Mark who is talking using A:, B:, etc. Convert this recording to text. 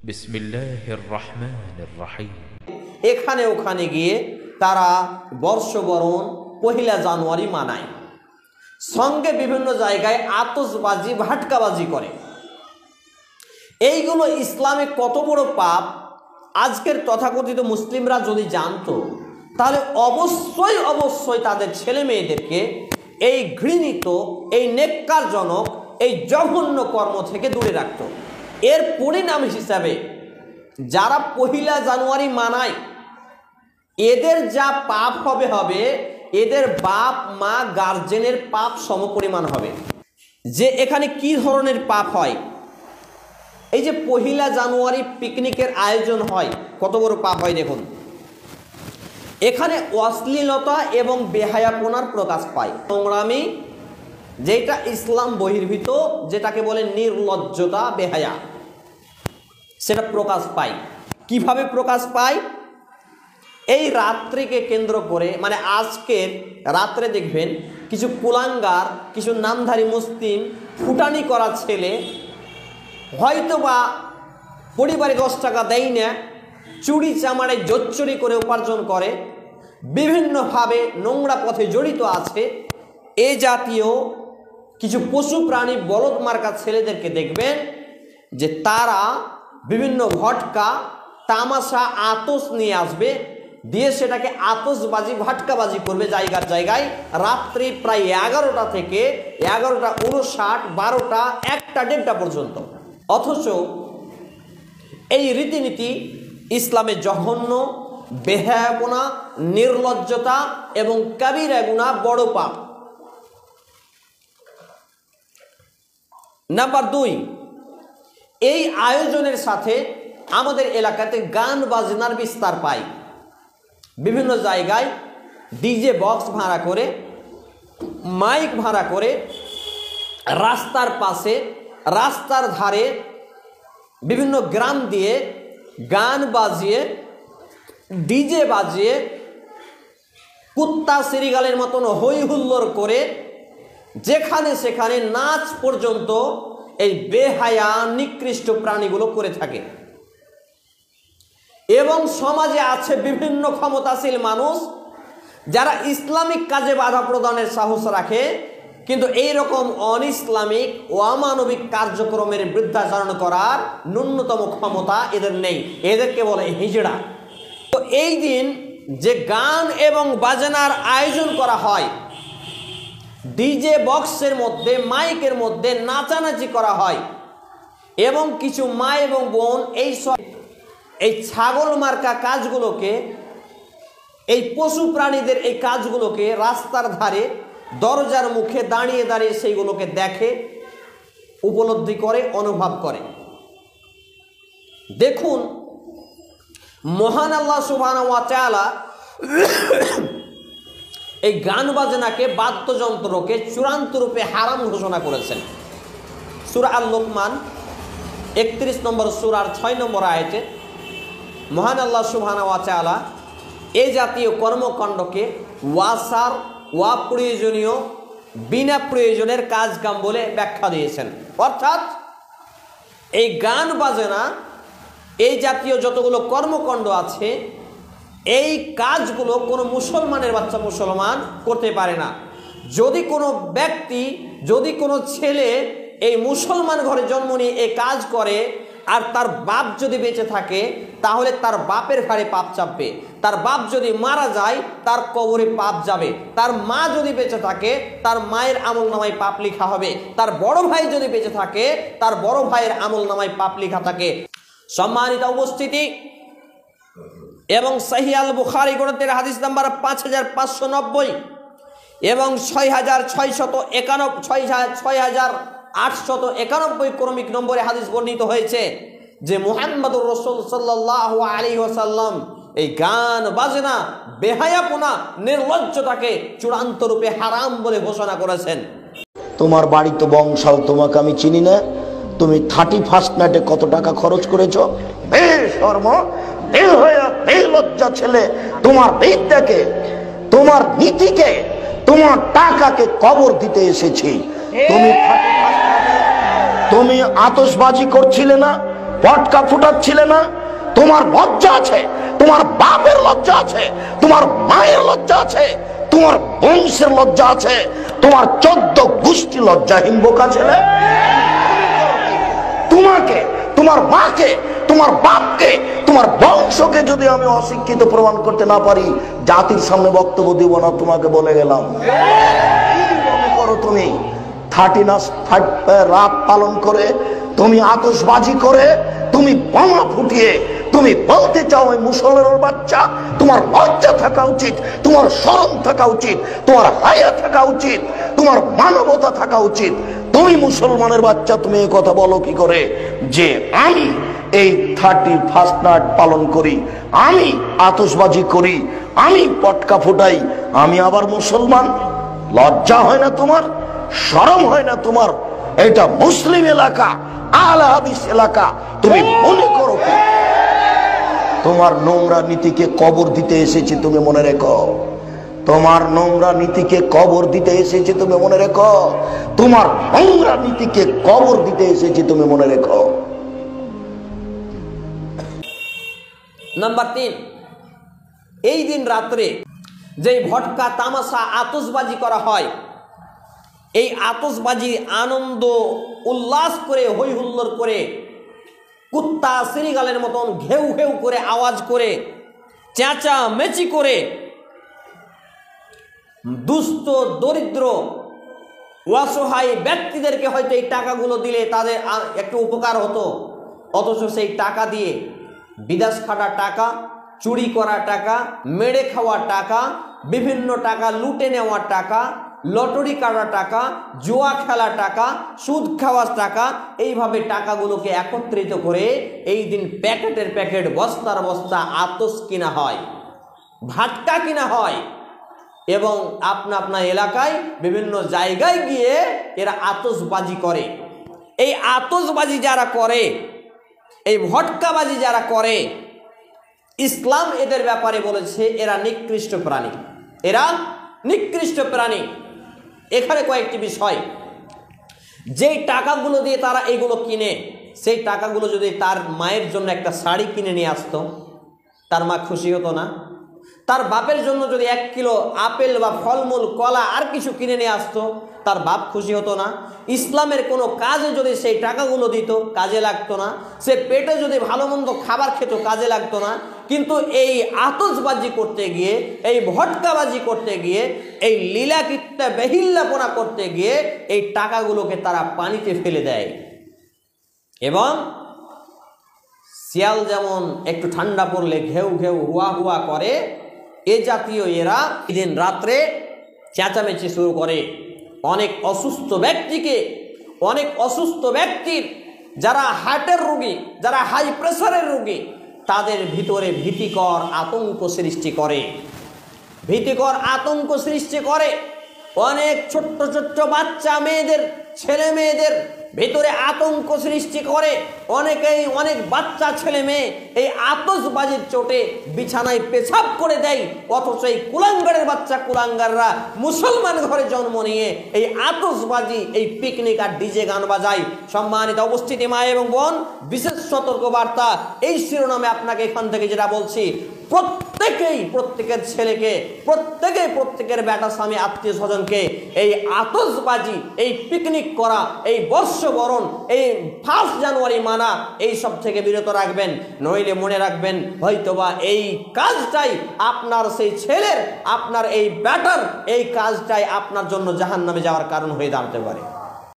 A: বিসমিল্লাহির রহমানির রহিম।
B: এখানে ওখানে গিয়ে তারা বর্ষবরণ, পহিলা জানুয়ারি মানায়, সঙ্গে বিভিন্ন জায়গায় আতশবাজি, ভাটকাবাজি করে। এইগুলো ইসলামে কত বড় পাপ আজকের তথাকথিত মুসলিমরা যদি জানতো, তাহলে অবশ্যই অবশ্যই তাদের ছেলে মেয়েদেরকে এই ঘৃণিত, এই নেক্কারজনক, এই জঘন্য কর্ম থেকে দূরে রাখত। এর পরিণাম হিসাবে যারা পহিলা জানুয়ারি মানায়, এদের যা পাপ হবে এদের বাপ মা গার্জেনের পাপ সমপরিমাণ হবে। যে এখানে কি ধরনের পাপ হয়, এই যে পহিলা জানুয়ারি পিকনিকের আয়োজন হয়, কত বড় পাপ হয় দেখুন। এখানে অশ্লীলতা এবং বেহায়াপনার প্রকাশ পায়, নোংরামি, যেটা ইসলাম বহির্ভূত, যেটাকে বলে নির্লজ্জতা, বেহায়া, সেটা প্রকাশ পায়। কিভাবে প্রকাশ পায়? এই রাত্রিকে কেন্দ্র করে, মানে আজকের রাত্রে দেখবেন কিছু কুলাঙ্গার, কিছু নামধারী মুসলিম, ফুটানি করা ছেলে, হয়তোবা পরিবারে 10 টাকা দেয় না, চুরি চামারে জোচ্চুরি করে উপার্জন করে, বিভিন্নভাবে নোংরা পথে জড়িত আছে। এ জাতীয় কিছু পশু প্রাণী, বলদ মার্কা ছেলেদেরকে দেখবেন যে তারা বিভিন্ন ভটকা, তামাশা, আতশ নিয়ে আসবে, দিয়ে সেটাকে আতশবাজি, ভাটকাবাজি করবে জায়গার জায়গায়, রাত্রি প্রায় 11টা থেকে 11:59, 12টা, 1টা, 1:30টা পর্যন্ত। অথচ এই রীতিনীতি ইসলামে জঘন্য, বেহায়াপনা, নির্লজ্জতা এবং কাবিরা গুনাহ, বড় পাপ। নাম্বার 2, এই আয়োজনের সাথে আমাদের এলাকাতে গান বাজনার বিস্তার পায়। বিভিন্ন জায়গায় ডিজে বক্স ভাড়া করে, মাইক ভাড়া করে, রাস্তার পাশে, রাস্তার ধারে, বিভিন্ন গ্রাম দিয়ে গান বাজিয়ে, ডিজে বাজিয়ে, কুত্তা সিরিগালের মতন হই হুল্লোড় করে, যেখানে সেখানে নাচ পর্যন্ত এই বেহায়া নিকৃষ্ট প্রাণীগুলো করে থাকে। এবং সমাজে আছে বিভিন্ন ক্ষমতাশীল মানুষ যারা ইসলামিক কাজে বাধা প্রদানের সাহস রাখে, কিন্তু এই রকম অনইসলামিক ও অমানবিক কার্যক্রমের বিরুদ্ধাচরণ করার ন্যূনতম ক্ষমতা এদের নেই। এদেরকে বলে হিজড়া। তো এই দিন যে গান এবং বাজনার আয়োজন করা হয়, ডিজে বক্সের মধ্যে, মাইকের মধ্যে নাচানাচি করা হয়, এবং কিছু মা এবং বোন এই ছাগল মার্কা কাজগুলোকে, এই পশু প্রাণীদের এই কাজগুলোকে রাস্তার ধারে, দরজার মুখে দাঁড়িয়ে দাঁড়িয়ে সেইগুলোকে দেখে, উপলব্ধি করে, অনুভব করে। দেখুন, মহান আল্লাহ সুবহানাহু ওয়া তাআলা এই গান বাজনাকে, বাদ্যযন্ত্রকে চূড়ান্ত রূপে হারাম ঘোষণা করেছেন। সূরা আল-লুকমান 31 নম্বর সূরার 6 নম্বর আয়াতে মহান আল্লাহ সুবহানাহু ওয়া তাআলা এই জাতীয় কর্মকাণ্ডকে ওয়াসার, অপ্রয়োজনীয়, বিনা প্রয়োজনের কাজ কাম বলে ব্যাখ্যা দিয়েছেন। অর্থাৎ এই গান বাজনা, এই জাতীয় যতগুলো কর্মকাণ্ড আছে, এই কাজগুলো কোনো মুসলমানের বাচ্চা মুসলমান করতে পারে না। যদি কোনো ব্যক্তি, যদি কোনো ছেলে এই মুসলমান ঘরে জন্ম নিয়ে এই কাজ করে, আর তার বাপ যদি বেঁচে থাকে, তাহলে তার বাপের ঘাড়ে পাপ চাপবে। তার বাপ যদি মারা যায়, তার কবরে পাপ যাবে। তার মা যদি বেঁচে থাকে, তার মায়ের আমলনামায় পাপ লেখা হবে। তার বড় ভাই যদি বেঁচে থাকে, তার বড় ভাইয়ের আমলনামায় পাপ লেখা থাকে। সম্মানিত উপস্থিতি, এবং সহিহ আল বুখারী গ্রন্থের হাদিস নাম্বার 5590 এবং 6891 ক্রমিক নম্বরে হাদিস বর্ণিত হয়েছে যে মুহাম্মদুর রাসূল সাল্লাল্লাহু আলাইহি ওয়াসাল্লাম এই গান বাজনা, বেহায়াপনা, নির্লজ্জতাকে চূড়ান্ত রূপে হারাম বলে ঘোষণা করেছেন।
C: তোমার বাড়ি তো বংশাল, তোমাকে আমি চিনি না। তুমি 31st নাইটে কত টাকা খরচ করেছো? বেশরম, বেহায়া, বেলজ্জা ছেলে, তোমার বিদ্যাকে, তোমার নীতিকে, তোমার টাকাকে কবর দিতে এসেছি। তুমি আতশবাজি করছিলে না? পটকা ফুটাচ্ছিলে না? তোমার লজ্জা আছে? তোমার বাপের লজ্জা আছে? তোমার মায়ের লজ্জা আছে? তোমার বংশের লজ্জা আছে? তোমার 14 গোষ্ঠী লজ্জাহীন বোকা ছেলে। তোমাকে, তোমার মাকে, তোমার বাপকে, তোমার বংশকে যদি আমি অশিক্ষিত প্রমাণ করতে না পারি, জাতির সামনে বক্তব্য দিব না, তোমাকে বলে গেলাম। মনে করো তুমি 30 রাত পালন করে, তুমি আতশবাজি করে, তুমি বোমা ফুটিয়ে তুমি বলতে চাও ওই মুসলমানের বাচ্চা? তোমার লজ্জা থাকা উচিত, তোমার শরম থাকা উচিত, তোমার হায়া থাকা উচিত, তোমার মানবতা থাকা উচিত। তুমি মুসলমানের বাচ্চা, তুমি এই কথা বলো কি করে যে আমি এই 31st নাইট পালন করি, আমি আতশবাজি করি, আমি পটকা ফুটাই, আমি আবার মুসলমান? লজ্জা হয় না তোমার? শরম হয় না তোমার? এটা মুসলিম এলাকা, আহলে হাদিস এলাকা। তুমি মনে করো কি তোমার নোংরা নীতিকে কবর দিতে এসেছি? তুমি মনে রেখো, তোমার নোংরা নীতিকে কবর দিতে এসেছি, তুমি মনে রেখো, তোমার নোংরা নীতিকে কবর দিতে এসেছি, তুমি মনে রেখো।
B: নাম্বার 3, এই দিন রাত্রে যে ভটকা, তামাশা, আতশবাজি করা হয়, এই আতশবাজি আনন্দ উল্লাস করে, হই হুল্লোড় করে, কুত্তা শ্রীগালের মতন ঘেউ ঘেউ করে আওয়াজ করে, চেঁচা মেচি করে, দুস্থ দরিদ্র অসহায় ব্যক্তিদেরকে হয়তো এই টাকাগুলো দিলে তাদের একটু উপকার হতো, অথচ সেই টাকা দিয়ে বিদেশ খাটা টাকা, চুরি করা টাকা, মেরে খাওয়া টাকা, বিভিন্ন টাকা লুটে নেওয়া টাকা, লটারি কাটা টাকা, জুয়া খেলা টাকা, সুদ খাওয়ার টাকা, এইভাবে টাকাগুলোকে একত্রিত করে এই দিন প্যাকেটের প্যাকেট, বস্তার বস্তা আতশ কিনা হয়, ভাটকা কিনা হয়, এবং আপনার এলাকায় বিভিন্ন জায়গায় গিয়ে এরা আতশবাজি করে। এই আতশবাজি যারা করে, এই ভটকাবাজি যারা করে, ইসলাম এদের ব্যাপারে বলেছে এরা নিকৃষ্ট প্রাণী, এরা নিকৃষ্ট প্রাণী। এখানে কয়েকটি বিষয়, যেই টাকাগুলো দিয়ে তারা এগুলো কিনে, সেই টাকাগুলো যদি তার মায়ের জন্য একটা শাড়ি কিনে নিয়ে আসতো, তার মা খুশি হতো না? তার বাপের জন্য যদি 1 কিলো আপেল বা ফলমূল, কলা আর কিছু কিনে নিয়ে আসতো, তার বাপ খুশি হতো না? ইসলামের কোনো কাজে যদি সেই টাকাগুলো দিত, কাজে লাগতো না? সে পেটে যদি ভালো মন্দ খাবার খেত, কাজে লাগতো না? কিন্তু এই আতশবাজি করতে গিয়ে, এই ভটকাবাজি করতে গিয়ে, এই লীলাকীর্তা বেহিল্লাপনা করতে গিয়ে এই টাকাগুলোকে তারা পানিতে ফেলে দেয়। এবং শিয়াল যেমন একটু ঠান্ডা পড়লে ঘেউ ঘেউ হুয়া হুয়া করে, এ জাতীয় এরা দিন রাত্রে চেঁচামেচি শুরু করে। অনেক অসুস্থ ব্যক্তির যারা হার্টের রোগী, যারা হাই প্রেসারের রোগী, তাদের ভিতরে ভীতিকর আতঙ্ক সৃষ্টি করে। অনেক ছোট্ট ছোট্ট বাচ্চা মেয়েদের, ছেলে মেয়েদের ভিতরে আতঙ্ক সৃষ্টি করে। অনেক বাচ্চা ছেলে মেয়ে এই আতশবাজির চোটে বিছানায় পেছাব করে দেয়, অথচ এই কুলাঙ্গারের বাচ্চা কুলাঙ্গাররা মুসলমান ঘরে জন্ম নিয়ে এই আতশবাজি, এই পিকনিক আর ডিজে গান বাজায়। সম্মানিত উপস্থিতি মা এবং বোন, বিশেষ সতর্ক বার্তা এই শিরোনামে আপনাকে এখান থেকে যেটা বলছি, প্রত্যেকের ছেলেকে, প্রত্যেকের বেটা স্বামী আত্মীয় স্বজনকে এই আতশবাজি, এই পিকনিক করা, এই বর্ষবরণ, এই 1 জানুয়ারি মানা, এই সব থেকে বিরত রাখবেন। নইলে মনে রাখবেন, হয়তোবা এই কাজটাই আপনার সেই ছেলের, আপনার এই বেটার এই কাজটাই আপনার জন্য জাহান্নামে যাওয়ার কারণ হয়ে দাঁড়াতে পারে।